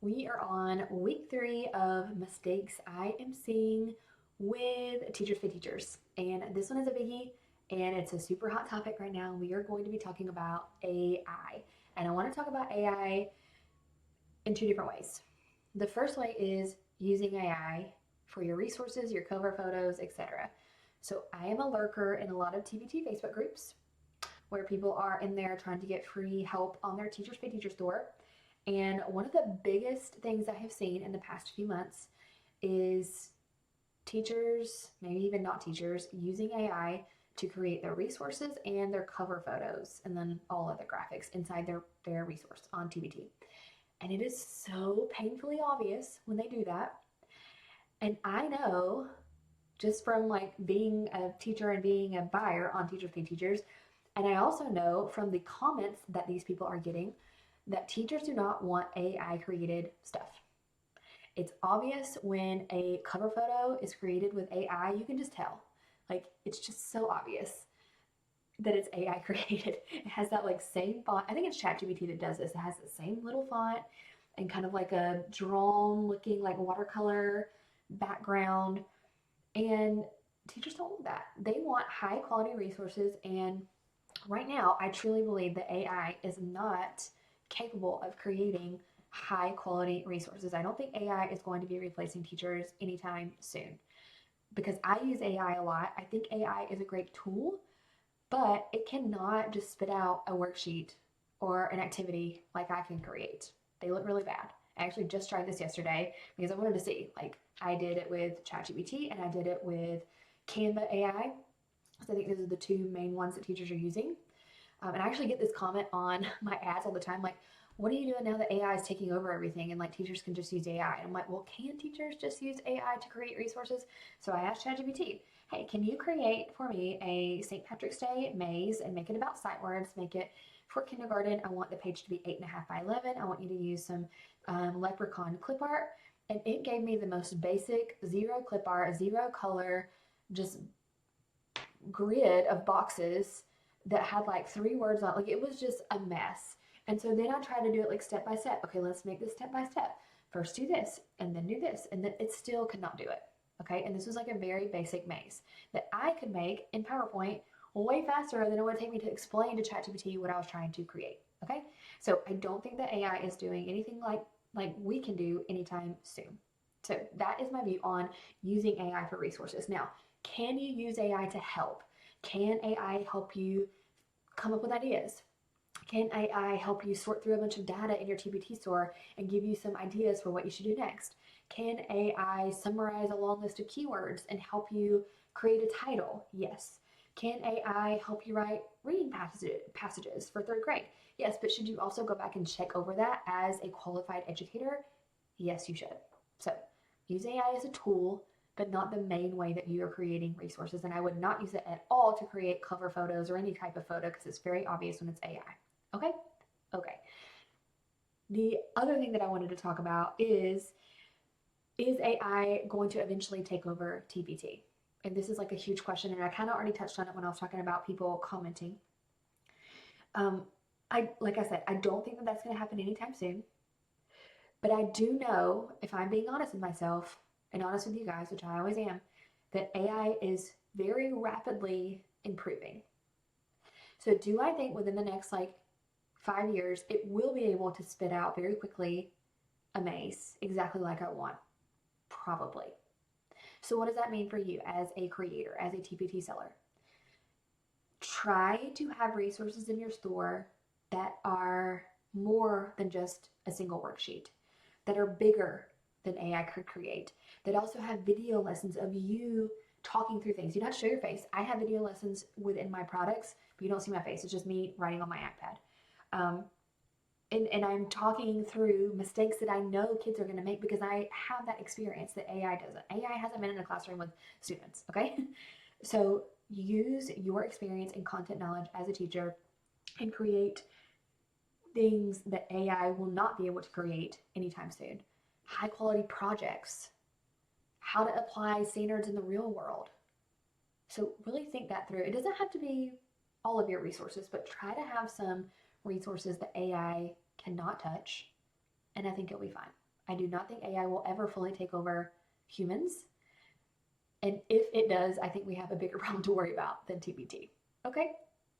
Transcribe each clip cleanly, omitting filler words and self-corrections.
We are on week 3 of mistakes I am seeing with Teachers Pay Teachers. And this one is a biggie and it's a super hot topic right now. We are going to be talking about AI. And I want to talk about AI in two different ways. The first way is using AI for your resources, your cover photos, etc. So I am a lurker in a lot of TBT Facebook groups where people are in there trying to get free help on their Teachers Pay Teacher store. And one of the biggest things I have seen in the past few months is teachers, maybe even not teachers, using AI to create their resources and their cover photos and then all other graphics inside their resource on TBT. And it is so painfully obvious when they do that. And I know just from like being a teacher and being a buyer on Teachers Pay Teachers, and I also know from the comments that these people are getting that teachers do not want AI created stuff. It's obvious when a cover photo is created with AI, you can just tell. Like, it's just so obvious that it's AI created. It has that like same font. I think it's ChatGPT that does this. It has the same little font and kind of like a drawn looking like watercolor background. And teachers don't want that. They want high quality resources. And right now, I truly believe that AI is not capable of creating high quality resources. I don't think AI is going to be replacing teachers anytime soon because I use AI a lot. I think AI is a great tool, but it cannot just spit out a worksheet or an activity like I can create. They look really bad. I actually just tried this yesterday because I wanted to see. Like, I did it with ChatGPT and I did it with Canva AI. So I think those are the two main ones that teachers are using. And I actually get this comment on my ads all the time, like, what are you doing now that AI is taking over everything and like teachers can just use AI? And I'm like, well, can teachers just use AI to create resources? So I asked ChatGPT, hey, can you create for me a St. Patrick's Day maze and make it about sight words, make it for kindergarten. I want the page to be 8.5 by 11. I want you to use some leprechaun clip art. And it gave me the most basic zero clip art, zero color, just grid of boxes that had like 3 words on it. Like, it was just a mess. And so then I tried to do it like step by step. Okay, let's make this step by step. First do this and then do this. And then it still could not do it. Okay, and this was like a very basic maze that I could make in PowerPoint way faster than it would take me to explain to ChatGPT what I was trying to create. Okay, so I don't think that AI is doing anything like we can do anytime soon. So that is my view on using AI for resources. Now, can you use AI to help? Can AI help you come up with ideas? Can AI help you sort through a bunch of data in your TBT store and give you some ideas for what you should do next? Can AI summarize a long list of keywords and help you create a title? Yes. Can AI help you write reading passages for third grade? Yes, but should you also go back and check over that as a qualified educator? Yes, you should. So use AI as a tool, but not the main way that you are creating resources. And I would not use it at all to create cover photos or any type of photo because it's very obvious when it's AI. Okay? Okay. The other thing that I wanted to talk about is AI going to eventually take over TBT? And this is like a huge question, and I kind of already touched on it when I was talking about people commenting. Um, like I said, I don't think that that's going to happen anytime soon. But I do know, if I'm being honest with myself and honest with you guys, which I always am, that AI is very rapidly improving. So do I think within the next like 5 years, it will be able to spit out very quickly a maze exactly like I want? Probably. So what does that mean for you as a creator, as a TPT seller? Try to have resources in your store that are more than just a single worksheet, that are bigger than AI could create, that also have video lessons of you talking through things. You don't have to show your face. I have video lessons within my products, but you don't see my face. It's just me writing on my iPad. Um, and I'm talking through mistakes that I know kids are going to make because I have that experience that AI doesn't. AI hasn't been in a classroom with students, okay? So use your experience and content knowledge as a teacher and create things that AI will not be able to create anytime soon. High quality projects, how to apply standards in the real world. So really think that through. It doesn't have to be all of your resources, but try to have some resources that AI cannot touch, and I think it'll be fine. I do not think AI will ever fully take over humans. And if it does, I think we have a bigger problem to worry about than TBT. Okay?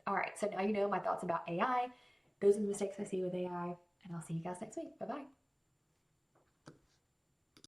All right. So now you know my thoughts about AI. Those are the mistakes I see with AI. And I'll see you guys next week. Bye bye.